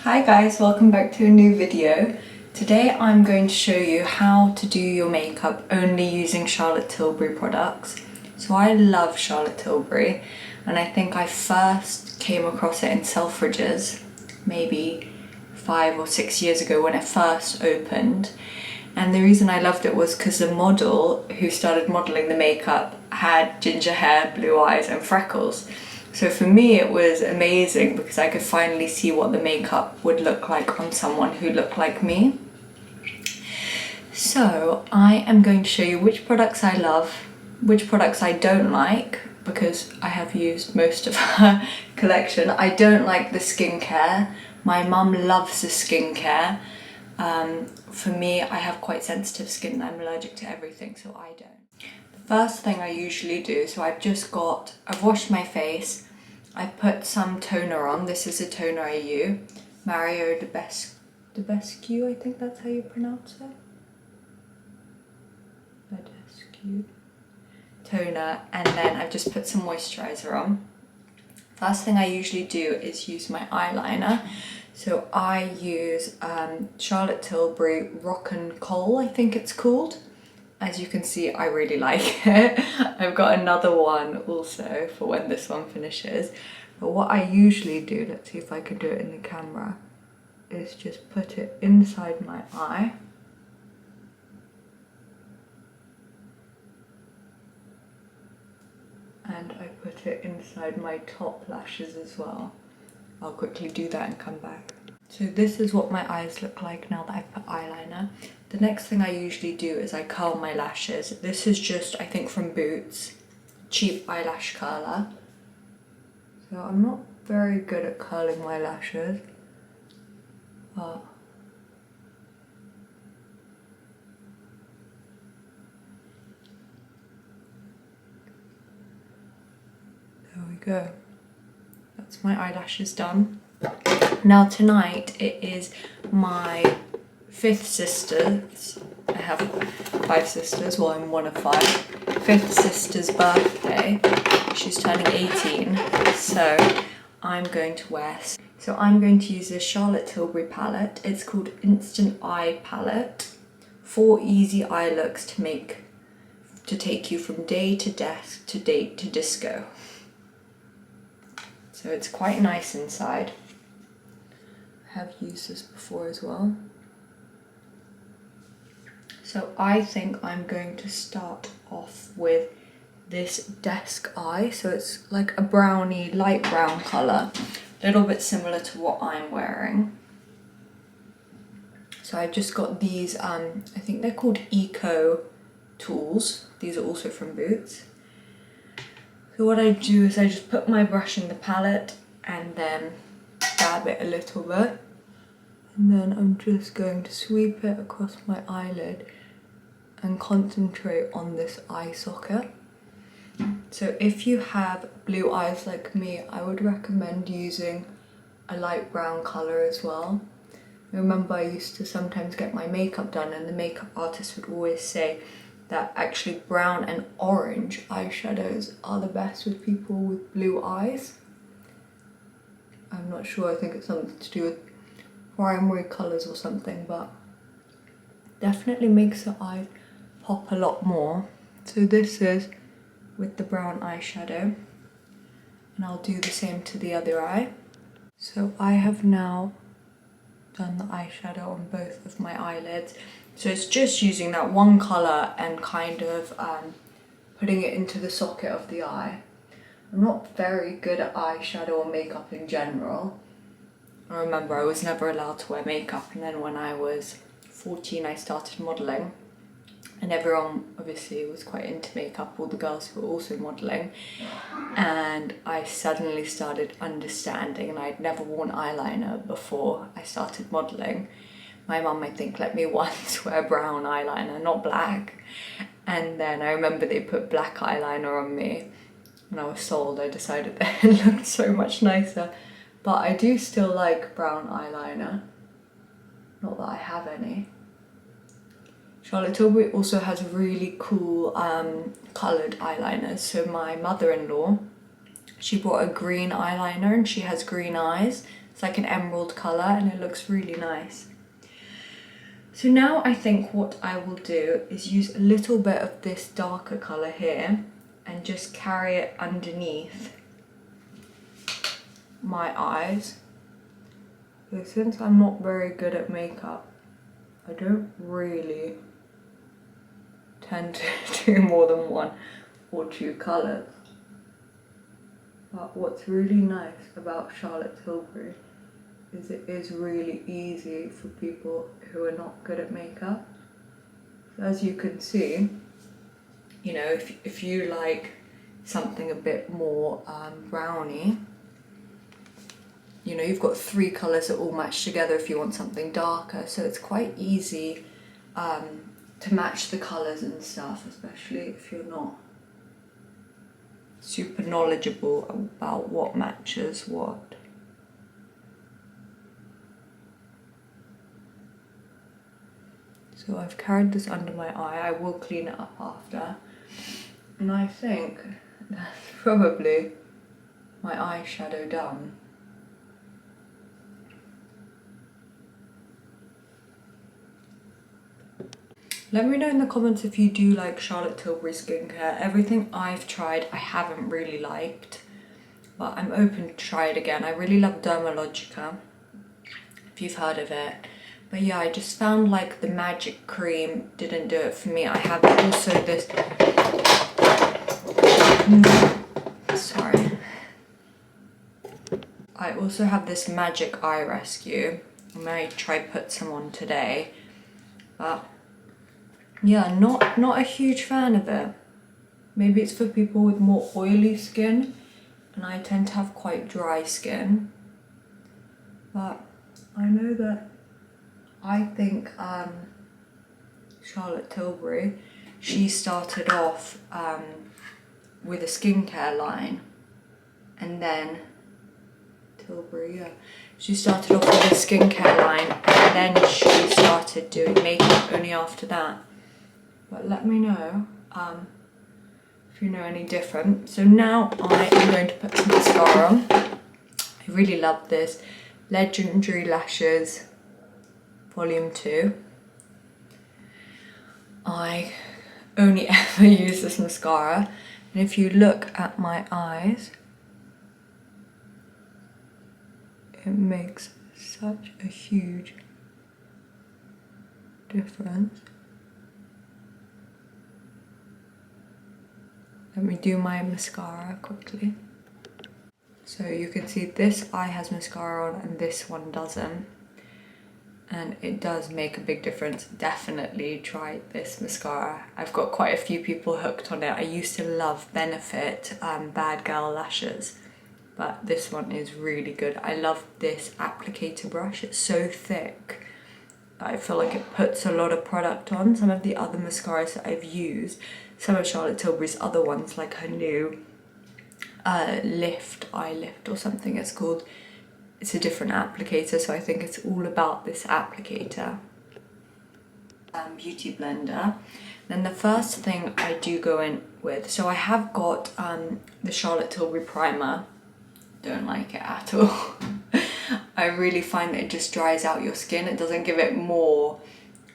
Hi guys, welcome back to a new video. Today I'm going to show you how to do your makeup only using Charlotte Tilbury products. So I love Charlotte Tilbury and I think I first came across it in Selfridges maybe 5 or 6 years ago when it first opened. And the reason I loved it was because the model who started modelling the makeup had ginger hair, blue eyes and freckles. So for me it was amazing because I could finally see what the makeup would look like on someone who looked like me. So I am going to show you which products I love, which products I don't like, because I have used most of her collection. I don't like the skincare. My mum loves the skincare. For me, I have quite sensitive skin and I'm allergic to everything, so I don't. First thing I usually do, so I've washed my face, I put some toner on. This is a toner I use, Mario Debescu, I think that's how you pronounce it. Debescu toner, and then I've just put some moisturizer on. First thing I usually do is use my eyeliner. So I use Charlotte Tilbury Rock and Coal, I think it's called. As you can see, I really like it. I've got another one also for when this one finishes. But what I usually do, let's see if I can do it in the camera, is just put it inside my eye. And I put it inside my top lashes as well. I'll quickly do that and come back. So this is what my eyes look like now that I've put eyeliner. The next thing I usually do is I curl my lashes. This is just, I think, from Boots, cheap eyelash curler. So I'm not very good at curling my lashes, but there we go. That's my eyelashes done. Now tonight it is my 5th sister's, I have 5 sisters, well I'm one of 5, 5th sister's birthday. She's turning 18, so I'm going to use this Charlotte Tilbury palette. It's called Instant Eye Palette. 4 easy eye looks to take you from day to desk to date to disco. So it's quite nice inside. I have used this before as well. So I think I'm going to start off with this desk eye. So it's like a browny, light brown colour, a little bit similar to what I'm wearing. So I've just got these, I think they're called Eco tools. These are also from Boots. So what I do is I just put my brush in the palette and then dab it a little bit. And then I'm just going to sweep it across my eyelid and concentrate on this eye socket. So if you have blue eyes like me, I would recommend using a light brown colour as well. I remember I used to sometimes get my makeup done and the makeup artist would always say that actually brown and orange eyeshadows are the best with people with blue eyes. I'm not sure, I think it's something to do with primary colours or something, but definitely makes the eye pop a lot more. So this is with the brown eyeshadow, and I'll do the same to the other eye. So I have now done the eyeshadow on both of my eyelids. So it's just using that one colour and kind of putting it into the socket of the eye. I'm not very good at eyeshadow or makeup in general. I remember I was never allowed to wear makeup, and then when I was 14 I started modelling, and everyone obviously was quite into makeup, all the girls who were also modelling, and I suddenly started understanding, and I'd never worn eyeliner before I started modelling. My mum, I think, let me once wear brown eyeliner, not black, and then I remember they put black eyeliner on me and I was sold. I decided that it looked so much nicer. But I do still like brown eyeliner, not that I have any. Charlotte Tilbury also has really cool coloured eyeliners. So my mother-in-law, she bought a green eyeliner and she has green eyes. It's like an emerald colour and it looks really nice. So now I think what I will do is use a little bit of this darker colour here and just carry it underneath my eyes. So since I'm not very good at makeup, I don't really tend to do more than one or two colours. But what's really nice about Charlotte Tilbury is it is really easy for people who are not good at makeup. So as you can see, you know, if you like something a bit more browny, you know, you've got 3 colours that all match together if you want something darker, so it's quite easy to match the colours and stuff, especially if you're not super knowledgeable about what matches what. So I've carried this under my eye. I will clean it up after. And I think that's probably my eyeshadow done. Let me know in the comments if you do like Charlotte Tilbury skincare. Everything I've tried I haven't really liked, but I'm open to try it again. I really love Dermalogica, if you've heard of it. But yeah, I just found like the magic cream didn't do it for me. I have also this, sorry. I also have this Magic Eye Rescue. I may try put some on today, but yeah, not a huge fan of it. Maybe it's for people with more oily skin, and I tend to have quite dry skin. But I know that I think Charlotte Tilbury, she started off with a skincare line, and then Tilbury, yeah. She started off with a skincare line, and then she started doing makeup only after that. But let me know if you know any different. So now I am going to put some mascara on. I really love this Legendary Lashes Volume 2. I only ever use this mascara, and if you look at my eyes, it makes such a huge difference. Let me do my mascara quickly. So you can see this eye has mascara on and this one doesn't. And it does make a big difference. Definitely try this mascara. I've got quite a few people hooked on it. I used to love Benefit Bad Girl Lashes, but this one is really good. I love this applicator brush. It's so thick. I feel like it puts a lot of product on. Some of the other mascaras that I've used, some of Charlotte Tilbury's other ones, like her new eye lift or something it's called, it's a different applicator, so I think it's all about this applicator. Beauty blender. Then the first thing I do go in with, so I have got the Charlotte Tilbury primer. Don't like it at all. I really find that it just dries out your skin. It doesn't give it more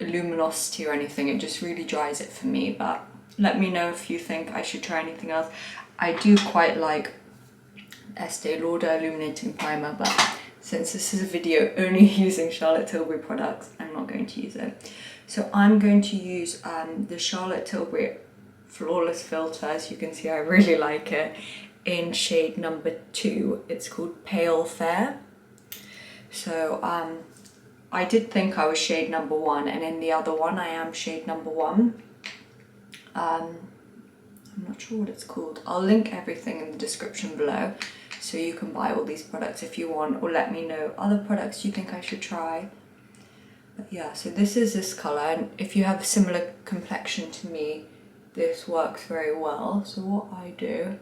luminosity or anything. It just really dries it for me. But let me know if you think I should try anything else. I do quite like Estee Lauder Illuminating Primer, but since this is a video only using Charlotte Tilbury products, I'm not going to use it. So I'm going to use the Charlotte Tilbury Flawless Filter. As you can see, I really like it, in shade number 2. It's called Pale Fair. So I did think I was shade number 1, and in the other one I am shade number 1. I'm not sure what it's called. I'll link everything in the description below, so you can buy all these products if you want, or let me know other products you think I should try. But yeah, so this is this colour, and if you have a similar complexion to me, this works very well. So what I do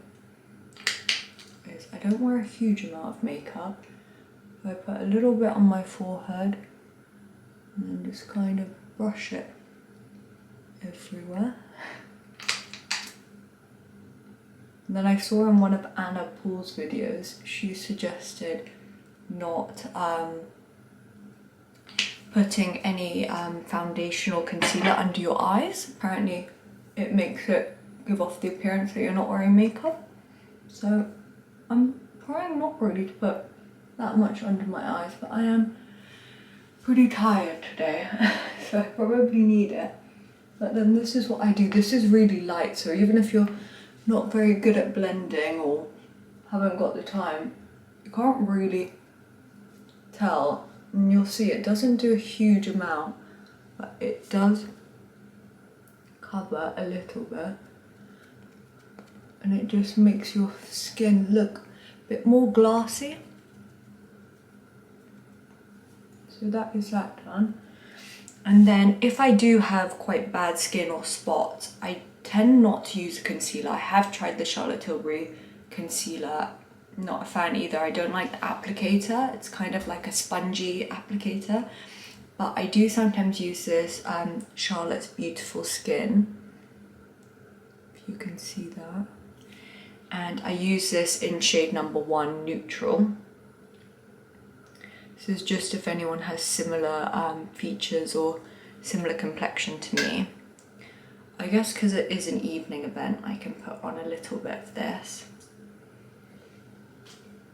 is I don't wear a huge amount of makeup. I put a little bit on my forehead and then just kind of brush it everywhere. And then I saw in one of Anna Paul's videos, she suggested not putting any foundation or concealer under your eyes. Apparently it makes it give off the appearance that you're not wearing makeup. So I'm trying not really to put that much under my eyes, but I am pretty tired today, so I probably need it. But then this is what I do. This is really light, so even if you're not very good at blending or haven't got the time, you can't really tell. And you'll see it doesn't do a huge amount, but it does cover a little bit. And it just makes your skin look a bit more glassy. So that is that done. And then if I do have quite bad skin or spots, I tend not to use a concealer. I have tried the Charlotte Tilbury concealer. Not a fan either. I don't like the applicator. It's kind of like a spongy applicator. But I do sometimes use this Charlotte's Beautiful Skin. If you can see that. And I use this in shade number 1, Neutral. This is just if anyone has similar features or similar complexion to me. I guess because it is an evening event, I can put on a little bit of this.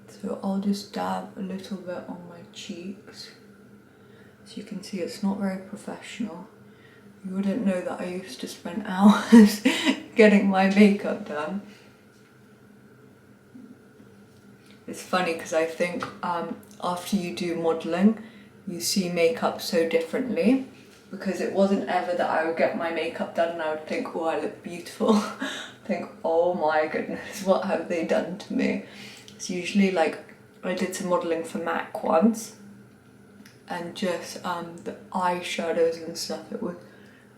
So I'll just dab a little bit on my cheeks. So you can see it's not very professional. You wouldn't know that I used to spend hours getting my makeup done. It's funny because I think after you do modelling, you see makeup so differently, because it wasn't ever that I would get my makeup done and I would think, oh, I look beautiful. Think, oh my goodness, what have they done to me? It's usually like, I did some modelling for MAC once, and just the eyeshadows and stuff, it was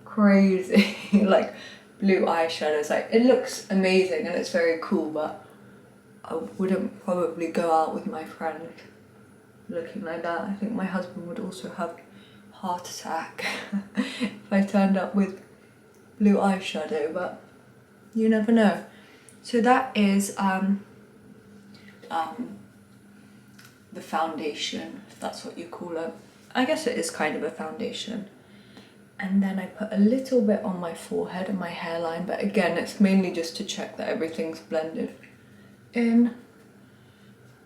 crazy. Like blue eyeshadows, like it looks amazing and it's very cool, but I wouldn't probably go out with my friend looking like that. I think my husband would also have a heart attack if I turned up with blue eyeshadow, but you never know. So that is the foundation, if that's what you call it. I guess it is kind of a foundation. And then I put a little bit on my forehead and my hairline, but again, it's mainly just to check that everything's blended in.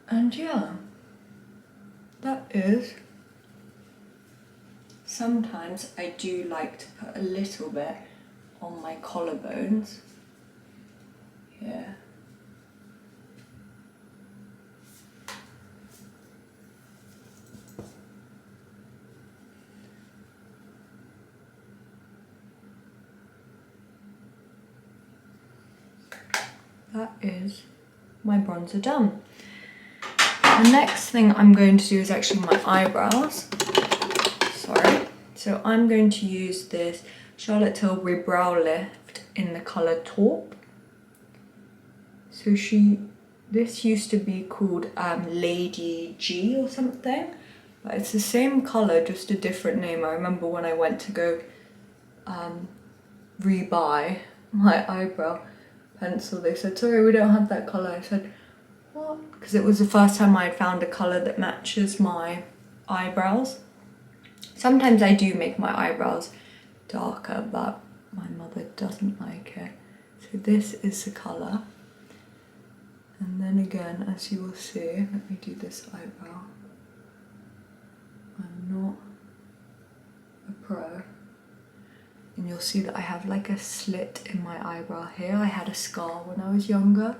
And yeah, that is. Sometimes I do like to put a little bit on my collarbones here. That is my bronzer done. The next thing I'm going to do is actually my eyebrows. Sorry. So I'm going to use this Charlotte Tilbury Brow Lift in the colour Taupe. So this used to be called Lady G or something, but it's the same colour, just a different name. I remember when I went to go rebuy my eyebrow pencil, they said, sorry, we don't have that colour. I said, what? Because it was the first time I had found a colour that matches my eyebrows. Sometimes I do make my eyebrows darker, but my mother doesn't like it. So this is the colour. And then again, as you will see, let me do this eyebrow. I'm not a pro. And you'll see that I have like a slit in my eyebrow here. I had a scar when I was younger,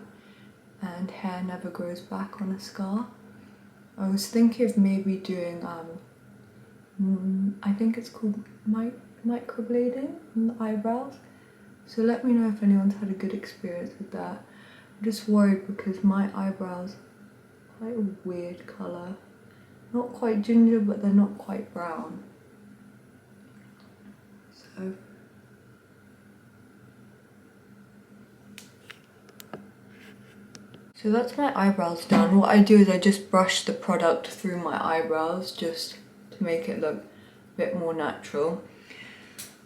and hair never grows back on a scar. I was thinking of maybe doing, I think it's called microblading in the eyebrows. So let me know if anyone's had a good experience with that. I'm just worried because my eyebrows are quite a weird colour. Not quite ginger, but they're not quite brown. So that's my eyebrows done. What I do is I just brush the product through my eyebrows just to make it look a bit more natural.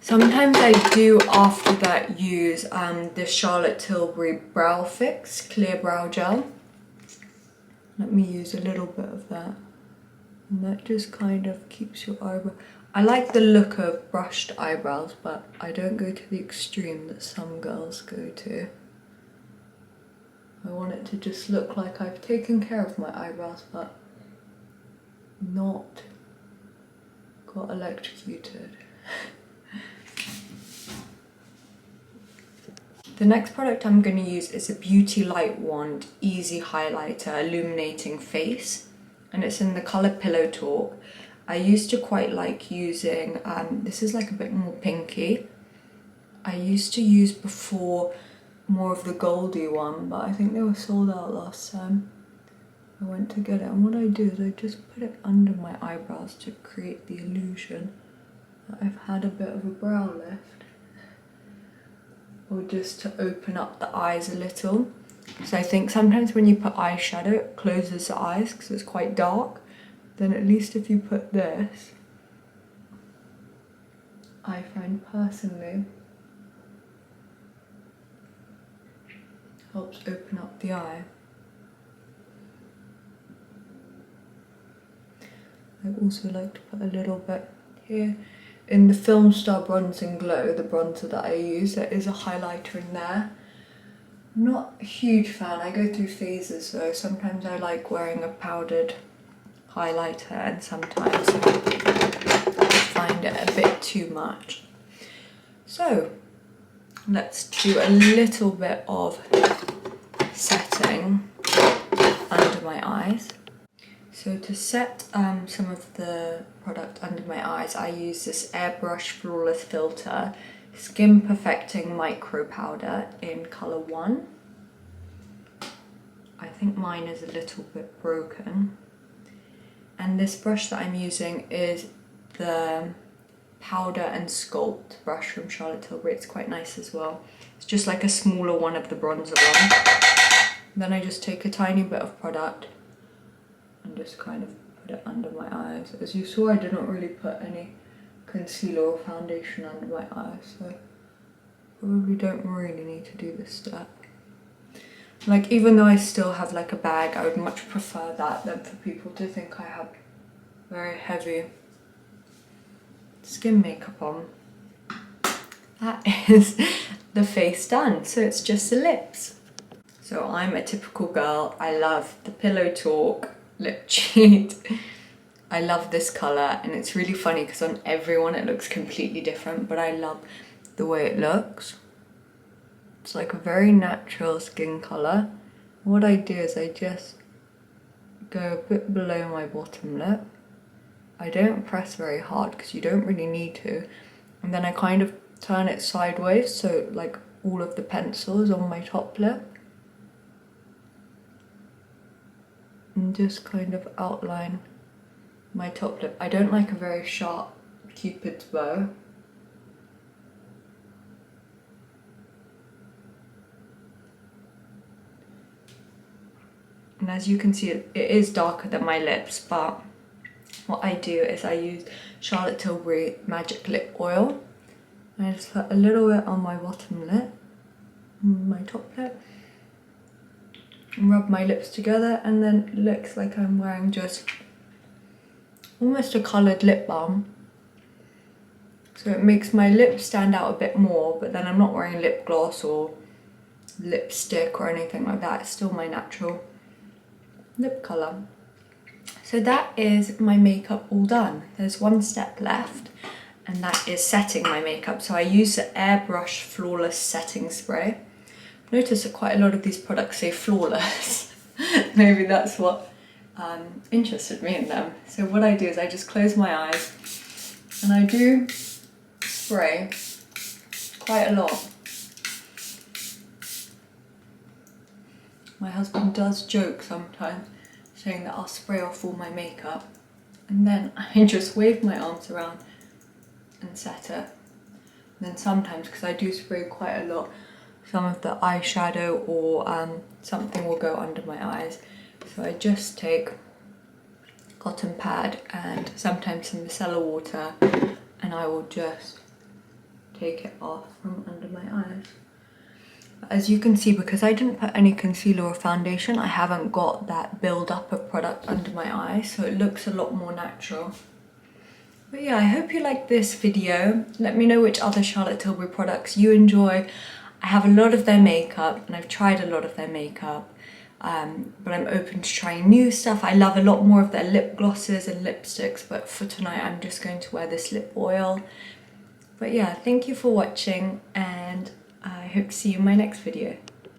Sometimes I do after that use this Charlotte Tilbury Brow Fix Clear Brow Gel. Let me use a little bit of that And that just kind of keeps your eyebrow. I like the look of brushed eyebrows, but I don't go to the extreme that some girls go to. I want it to just look like I've taken care of my eyebrows, but not got electrocuted. The next product I'm going to use is a Beauty Light Wand Easy Highlighter Illuminating Face, and it's in the colour Pillow Talk. I used to quite like using, this is like a bit more pinky. I used to use before more of the goldy one, but I think they were sold out last time I went to get it. And what I do is I just put it under my eyebrows to create the illusion that I've had a bit of a brow lift, or just to open up the eyes a little. So I think sometimes when you put eyeshadow, it closes the eyes because it's quite dark. Then at least if you put this, I find personally, helps open up the eye. I also like to put a little bit here. In the Film Star Bronze and Glow, the bronzer that I use, there is a highlighter in there. Not a huge fan, I go through phases though. Sometimes I like wearing a powdered highlighter and sometimes I find it a bit too much. So let's do a little bit of setting under my eyes. So to set some of the product under my eyes, I use this Airbrush Flawless Filter Skin Perfecting Micro Powder in colour 1. I think mine is a little bit broken. And this brush that I'm using is the Powder and Sculpt brush from Charlotte Tilbury. It's quite nice as well. It's just like a smaller one of the bronzer one. Then I just take a tiny bit of product and just kind of put it under my eyes. As you saw, I did not really put any concealer or foundation under my eyes, so probably don't really need to do this step. Like, even though I still have like a bag, I would much prefer that than for people to think I have very heavy skin makeup on. That is the face done, so it's just the lips. So I'm a typical girl. I love the Pillow Talk lip cheat. I love this colour, and it's really funny because on everyone it looks completely different, but I love the way it looks. It's like a very natural skin colour. What I do is I just go a bit below my bottom lip. I don't press very hard because you don't really need to. And then I kind of turn it sideways, so like all of the pencil is on my top lip. And just kind of outline my top lip. I don't like a very sharp Cupid's bow. And as you can see, it is darker than my lips, but what I do is I use Charlotte Tilbury Magic Lip Oil. And I just put a little bit on my bottom lip, my top lip, and rub my lips together, and then it looks like I'm wearing just almost a coloured lip balm. So it makes my lips stand out a bit more, but then I'm not wearing lip gloss or lipstick or anything like that. It's still my natural lip colour. So that is my makeup all done. There's one step left, and that is setting my makeup. So I use the Airbrush Flawless Setting Spray. Notice that quite a lot of these products say flawless. Maybe that's what interested me in them. So what I do is I just close my eyes and I do spray quite a lot. My husband does joke sometimes, saying that I'll spray off all my makeup, and then I just wave my arms around and set it. And then sometimes, because I do spray quite a lot, some of the eyeshadow or something will go under my eyes. So I just take a cotton pad and sometimes some micellar water, and I will just take it off from under my eyes. As you can see, because I didn't put any concealer or foundation, I haven't got that build up of product under my eye, so it looks a lot more natural. But yeah, I hope you liked this video. Let me know which other Charlotte Tilbury products you enjoy. I have a lot of their makeup and I've tried a lot of their makeup, but I'm open to trying new stuff. I love a lot more of their lip glosses and lipsticks, but for tonight I'm just going to wear this lip oil. But yeah, thank you for watching and I hope to see you in my next video.